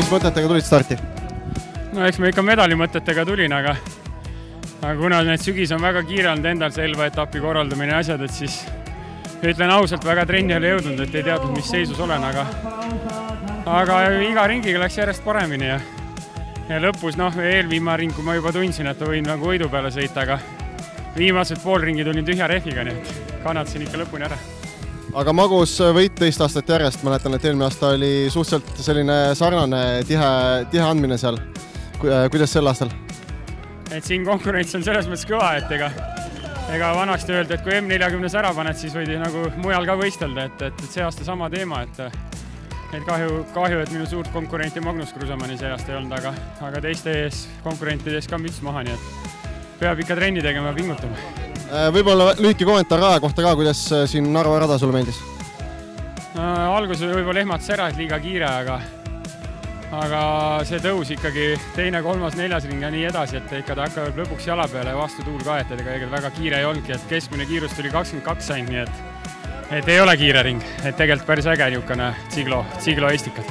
mis mõtetega tulid starti? No eks ma ikka medali mõtetega tulin, aga kuna need sügis on väga kiire olnud endal see Elva etapi korraldamine ja asjad, et siis ütlen ausalt, väga trenni ei ole jõudnud, et ei teadnud, mis seisus olen, aga iga ringiga läks järjest paremini ja lõpus, eelviimane ring, kui ma juba tundsin, et võin nagu võidu peale sõita, aga viimased pool ringi tulin tühja rehviga, nii et kannatasin ikka lõpuni ära. Aga magus võit teist aastat järjest, mäletan, et eelmine aasta oli suhteliselt selline sarnane tihe andmine seal. Kuidas sel aastal? Et siin konkurents on selles mõttes kõva, et ega vanasti öeldi, et kui M40 ära paned, siis võidi nagu mujal ka võistelda, et see aasta sama teema, et kahju, et minu suurt konkurenti Magnus Kruusemanni see aasta ei olnud, aga teiste ees konkurentides ka müts maha, nii et peab ikka trenni tegema ja pingutama. Võib-olla lühike kommentaar raja kohta ka, kuidas siin Narva rada sulle meeldis? Alguses võib-olla ehmatas ära, et liiga kiire, aga see tõus ikkagi teine, kolmas, neljas ring ja nii edasi, et ikka ta hakkab lõpuks jala peale ja vastu tuul ka, et ega väga kiire ei olnudki, et keskmine kiirus tuli 22 sain, nii et ei ole kiire ring, et tegelikult päris äge niisugune Tsiglo Estikad.